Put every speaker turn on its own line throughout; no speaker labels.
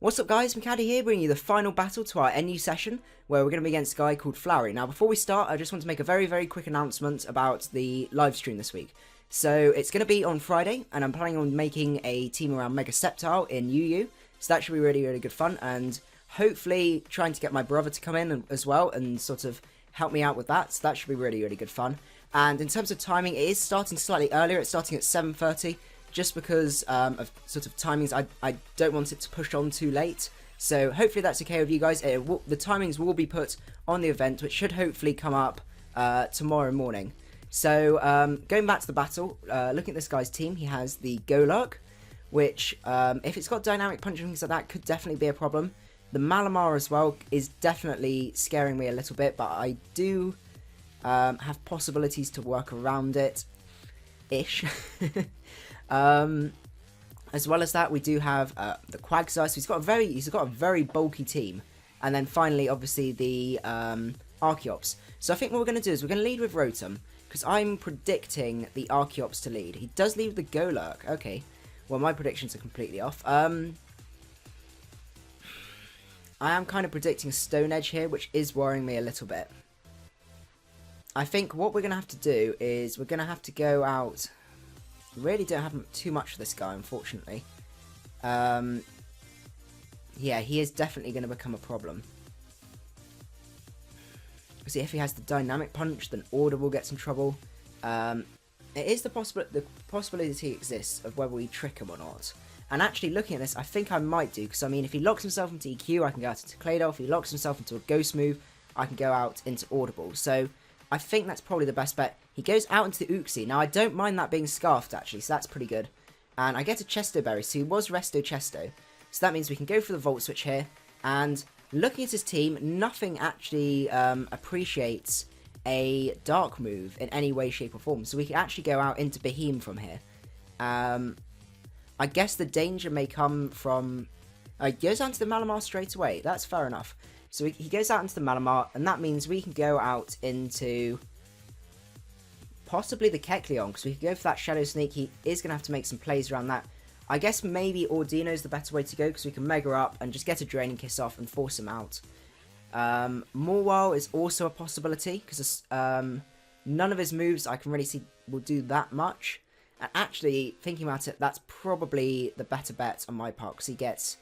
What's up guys, macadii here, bringing you the final battle to our NU session, where we're going to be against a guy called Flowery. Now before we start, I just want to make a very quick announcement about the live stream this week. So it's going to be on Friday, and I'm planning on making a team around Mega in UU, so that should be really good fun, and hopefully trying to get my brother to come in as well, and sort of help me out with that, so that should be really good fun. And in terms of timing, it is starting slightly earlier, it's starting at 7:30, just because of sort of timings. I don't want it to push on too late, so hopefully that's okay with you guys. The timings will be put on the event, which should hopefully come up tomorrow morning. So going back to the battle, looking at this guy's team, he has the Golurk, which if it's got dynamic punch and things like that, could definitely be a problem. The Malamar as well is definitely scaring me a little bit, but I do have possibilities to work around it ish. As well as that, we do have the Quagsire, so he's got a very bulky team, and then finally, obviously, the Archeops. So I think what we're going to do is we're going to lead with Rotom, because I'm predicting the Archeops to lead. He does lead with the Golurk. Okay, well, my predictions are completely off. I am kind of predicting Stone Edge here, which is worrying me a little bit. I think what we're going to have to do is we're going to have to go out. Really don't have too much for this guy, unfortunately. Yeah, he is definitely going to become a problem. See, if he has the dynamic punch, then Order will get some trouble. It is the possibility exists of whether we trick him or not. And actually, looking at this, I think I might do, because I mean, if he locks himself into EQ, I can go out into Claydol. If he locks himself into a Ghost move, I can go out into Audible. So I think that's probably the best bet. He goes out into the Uxie. Now, I don't mind that being Scarfed, actually, so that's pretty good. And I get a Chesto Berry, so he was Resto Chesto. So that means we can go for the Volt Switch here. And looking at his team, nothing actually appreciates a Dark move in any way, shape, or form. So we can actually go out into Beheem from here. I guess the danger may come from... he goes out into the Malamar straight away. That's fair enough. So he goes out into the Malamar, and that means we can go out into possibly the Kecleon, because we could go for that Shadow Sneak. He is going to have to make some plays around that. I guess maybe Audino is the better way to go, because we can Mega up and just get a Draining Kiss off and force him out. Morwile is also a possibility, because none of his moves I can really see will do that much. And actually, thinking about it, that's probably the better bet on my part, because he gets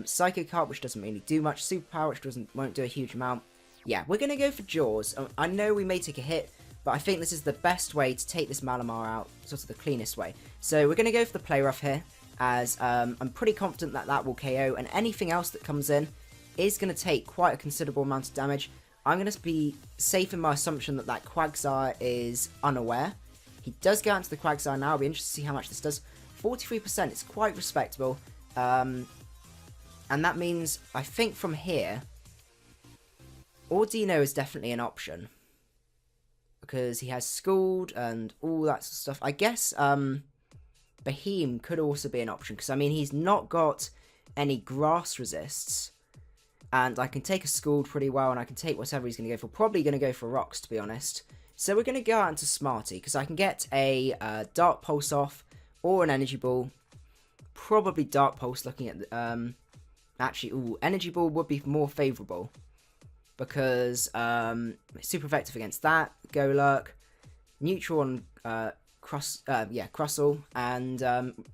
Psycho Card, which doesn't really do much, Superpower, which won't do a huge amount. Yeah, we're going to go for Jaws. I know we may take a hit, but I think this is the best way to take this Malamar out, sort of the cleanest way. So we're going to go for the Play Rough here, as I'm pretty confident that that will KO, and anything else that comes in is going to take quite a considerable amount of damage. I'm going to be safe in my assumption that that Quagsire is unaware. He does go out into the Quagsire now. I'll be interested to see how much this does. 43%, it's quite respectable. And that means, I think from here, Audino is definitely an option, because he has Scald and all that sort of stuff. I guess Beheem could also be an option, because I mean, he's not got any grass resists, and I can take a Scald pretty well, and I can take whatever he's going to go for. Probably going to go for Rocks, to be honest. So we're going to go out into Smarty, because I can get a Dark Pulse off, or an Energy Ball. Probably Dark Pulse, looking at actually, ooh, Energy Ball would be more favourable, because it's super effective against that, Golurk, neutral on Crustle, and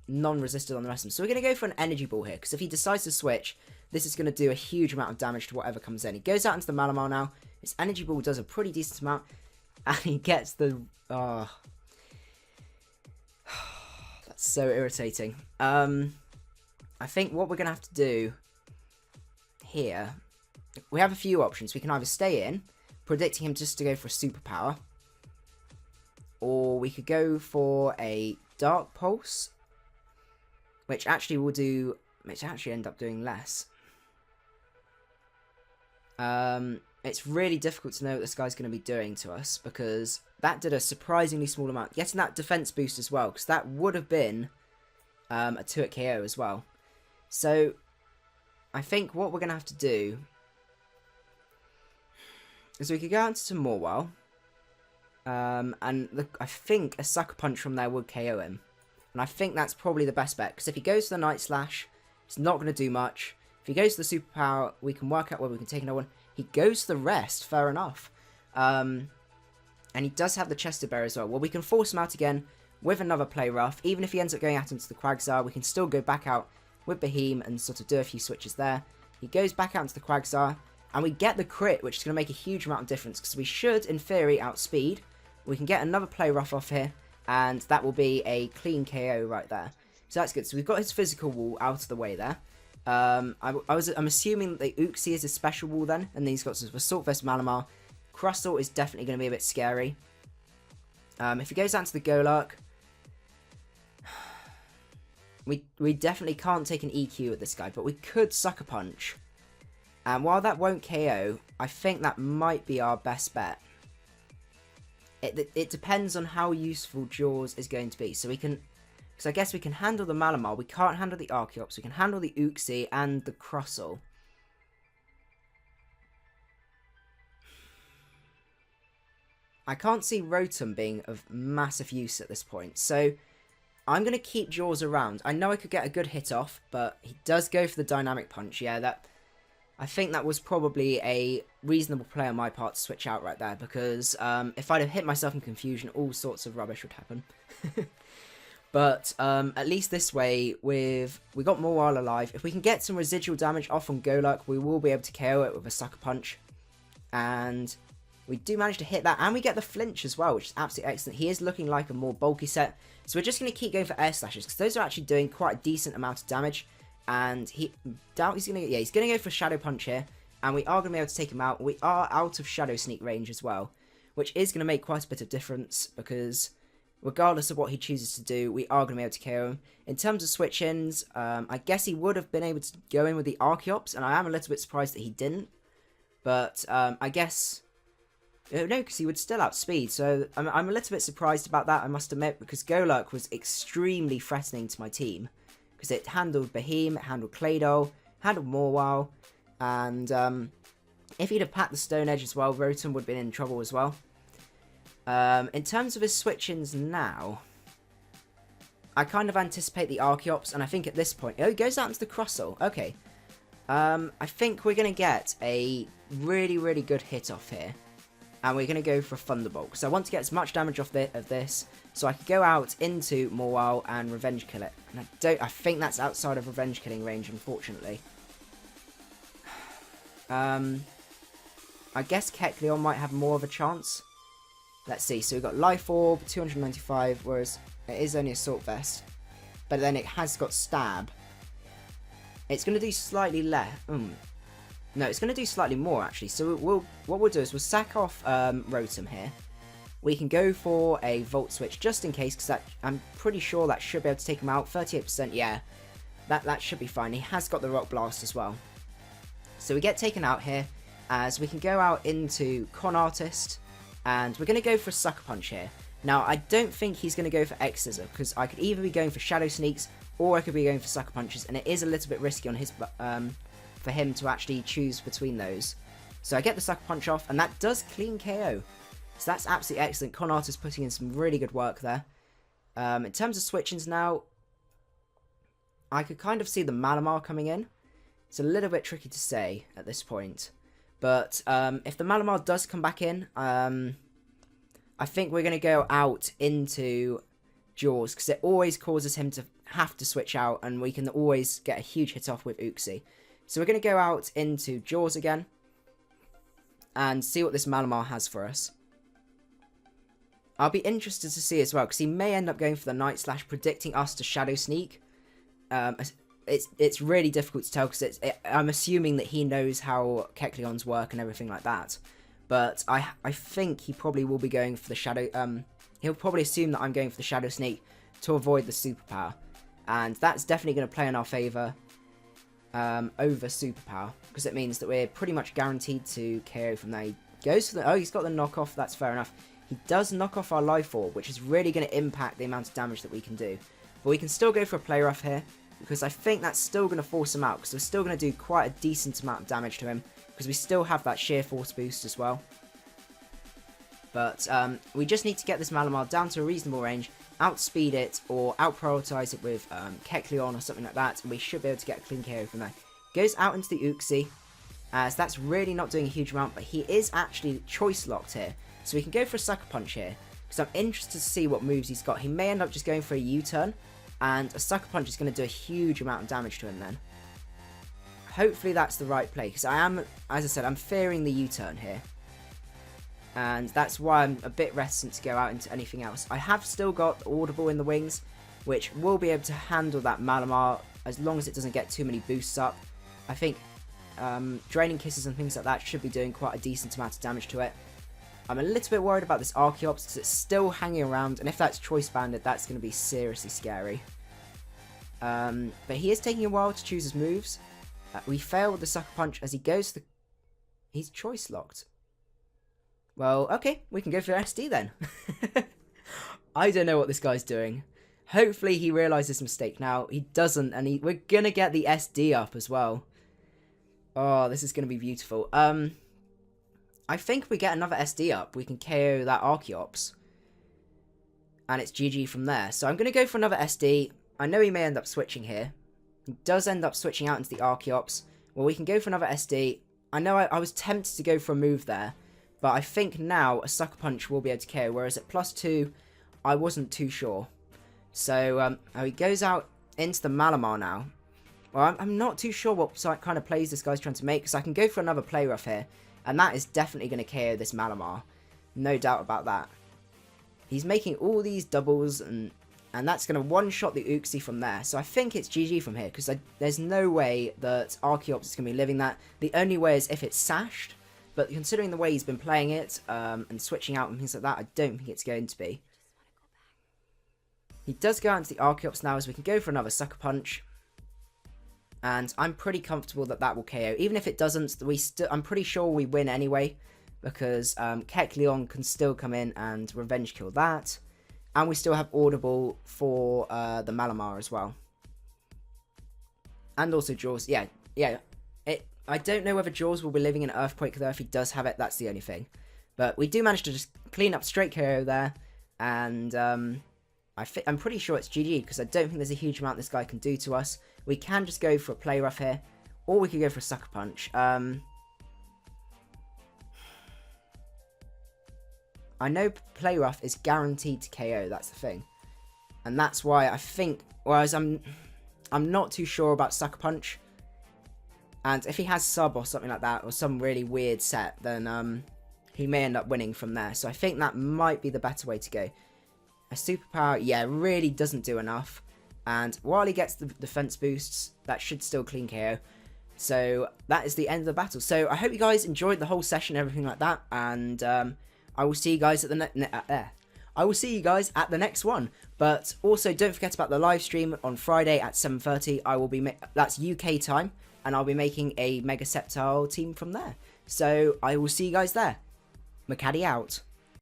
non-resisted on the rest of them. So we're going to go for an Energy Ball here, because if he decides to switch, this is going to do a huge amount of damage to whatever comes in. He goes out into the Malamar now, his Energy Ball does a pretty decent amount, and he gets the... that's so irritating. I think what we're going to have to do here, we have a few options. We can either stay in, predicting him just to go for a Superpower, or we could go for a Dark Pulse, which actually end up doing less. It's really difficult to know what this guy's going to be doing to us, because that did a surprisingly small amount. Getting that defense boost as well, because that would have been a 2-hit KO as well. So I think what we're going to have to do is we could go out to Morwile, and look, I think a Sucker Punch from there would KO him. And I think that's probably the best bet, because if he goes to the Night Slash, it's not going to do much. If he goes to the superpower, we can work out where we can take another one. He goes to the rest, fair enough. And he does have the Chester Bear as well. Well, we can force him out again with another play rough. Even if he ends up going out into the Quagsire, we can still go back out with Beheem and sort of do a few switches there. He goes back out into the Quagsire, and we get the crit, which is going to make a huge amount of difference, because we should, in theory, outspeed. We can get another play rough off here, and that will be a clean KO right there. So that's good. So we've got his physical wall out of the way there. I'm assuming that the Uxie is a special wall then, and then he's got sort of Assault Vest Malamar. Crustle is definitely going to be a bit scary. If he goes down to the Golurk, we definitely can't take an EQ with this guy, but we could Sucker Punch. And while that won't KO, I think that might be our best bet. It depends on how useful Jaws is going to be. So we can, because I guess we can handle the Malamar, we can't handle the Archeops, we can handle the Uxie and the Crustle. I can't see Rotom being of massive use at this point, so I'm going to keep Jaws around. I know I could get a good hit off, but he does go for the Dynamic Punch. Yeah, I think that was probably a reasonable play on my part to switch out right there, because if I'd have hit myself in confusion, all sorts of rubbish would happen. But at least this way, we got Mawile alive. If we can get some residual damage off on Golurk, we will be able to KO it with a Sucker Punch. And we do manage to hit that, and we get the flinch as well, which is absolutely excellent. He is looking like a more bulky set, so we're just going to keep going for Air Slashes, because those are actually doing quite a decent amount of damage. And he's going to go for Shadow Punch here, and we are going to be able to take him out. We are out of Shadow Sneak range as well, which is going to make quite a bit of difference, because regardless of what he chooses to do, we are going to be able to KO him. In terms of switch-ins, I guess he would have been able to go in with the Archeops, and I am a little bit surprised that he didn't. But I guess... No, because he would still outspeed, so I'm a little bit surprised about that, I must admit, because Golurk was extremely threatening to my team. Because it handled Beheem, it handled Claydol, handled Mawile, and if he'd have packed the Stone Edge as well, Rotom would have been in trouble as well. In terms of his switch-ins now, I kind of anticipate the Archeops, and I think at this point... Oh, he goes out into the Crustle. Okay. I think we're going to get a really, really good hit off here. And we're going to go for a Thunderbolt, because I want to get as much damage off of this, so I could go out into Mawile and Revenge Kill it. And I think that's outside of Revenge Killing range, unfortunately. I guess Kecleon might have more of a chance. Let's see, so we've got Life Orb, 295, whereas it is only Assault Vest. But then it has got Stab. It's going to do slightly less. No, it's going to do slightly more, actually. So what we'll do is we'll sack off Rotom here. We can go for a Volt Switch, just in case, because I'm pretty sure that should be able to take him out. 38%, yeah. That should be fine. He has got the Rock Blast as well. So we get taken out here, as we can go out into Con Artist, and we're going to go for a Sucker Punch here. Now, I don't think he's going to go for X-Scissor, because I could either be going for Shadow Sneaks, or I could be going for Sucker Punches, and it is a little bit risky on his... for him to actually choose between those. So I get the Sucker Punch off, and that does clean KO. So that's absolutely excellent. Con Artist putting in some really good work there. In terms of switch-ins now, I could kind of see the Malamar coming in. It's a little bit tricky to say at this point. But if the Malamar does come back in, I think we're going to go out into Jaws, because it always causes him to have to switch out, and we can always get a huge hit off with Uxie. So we're going to go out into Jaws again and see what this Malamar has for us. I'll be interested to see as well, because he may end up going for the Night Slash, predicting us to Shadow Sneak. It's really difficult to tell, because I'm assuming that he knows how Kecleons work and everything like that. But I think he probably will be going for the Shadow... he'll probably assume that I'm going for the Shadow Sneak to avoid the Superpower. And that's definitely going to play in our favour. Over Superpower, because it means that we're pretty much guaranteed to KO from there. He goes for the... Oh, he's got the knockoff, that's fair enough. He does knock off our Life Orb, which is really going to impact the amount of damage that we can do. But we can still go for a Play Rough here, because I think that's still going to force him out, because we're still going to do quite a decent amount of damage to him, because we still have that Sheer Force boost as well. But we just need to get this Malamar down to a reasonable range, outspeed it, or out-prioritize it with Kecleon or something like that, and we should be able to get a clean KO from there. Goes out into the Uxie, as that's really not doing a huge amount, but he is actually choice locked here. So we can go for a Sucker Punch here, because I'm interested to see what moves he's got. He may end up just going for a U-turn, and a Sucker Punch is going to do a huge amount of damage to him then. Hopefully that's the right play, because I am, as I said, I'm fearing the U-turn here. And that's why I'm a bit reticent to go out into anything else. I have still got Audible in the wings, which will be able to handle that Malamar as long as it doesn't get too many boosts up. I think Draining Kisses and things like that should be doing quite a decent amount of damage to it. I'm a little bit worried about this Archeops because it's still hanging around, and if that's Choice Banded, that's going to be seriously scary. But he is taking a while to choose his moves. We fail with the Sucker Punch as he goes to the... He's Choice Locked. Well, okay, we can go for SD then. I don't know what this guy's doing. Hopefully he realises his mistake now. He doesn't, and we're going to get the SD up as well. Oh, this is going to be beautiful. I think if we get another SD up, we can KO that Archeops. And it's GG from there. So I'm going to go for another SD. I know he may end up switching here. He does end up switching out into the Archeops. Well, we can go for another SD. I know I was tempted to go for a move there. But I think now a Sucker Punch will be able to KO. Whereas at +2, I wasn't too sure. So he goes out into the Malamar now. Well, I'm not too sure what kind of plays this guy's trying to make. Because I can go for another play rough here. And that is definitely going to KO this Malamar. No doubt about that. He's making all these doubles. And that's going to one-shot the Uxie from there. So I think it's GG from here. Because there's no way that Archeops is going to be living that. The only way is if it's sashed. But considering the way he's been playing it. And switching out and things like that. I don't think it's going to be. He does go out into the Archeops now. As we can go for another Sucker Punch. And I'm pretty comfortable that that will KO. Even if it doesn't, I'm pretty sure we win anyway. Because Kecleon can still come in and revenge kill that. And we still have Audible for the Malamar as well. And also Jaws. Yeah. I don't know whether Jaws will be living in Earthquake though. If he does have it, that's the only thing. But we do manage to just clean up straight KO there. And I'm pretty sure it's GG. Because I don't think there's a huge amount this guy can do to us. We can just go for a play rough here. Or we could go for a Sucker Punch. I know play rough is guaranteed to KO. That's the thing. And that's why I think... Whereas I'm not too sure about Sucker Punch. And if he has sub or something like that. Or some really weird set. Then he may end up winning from there. So I think that might be the better way to go. A superpower, yeah, really doesn't do enough. And while he gets the defense boosts, that should still clean KO. So that is the end of the battle. So I hope you guys enjoyed the whole session, everything like that. And I will see you guys at the next one. But also don't forget about the live stream on Friday at 7:30. I will be that's UK time, and I'll be making a Mega Sceptile team from there. So I will see you guys there. Macadii out.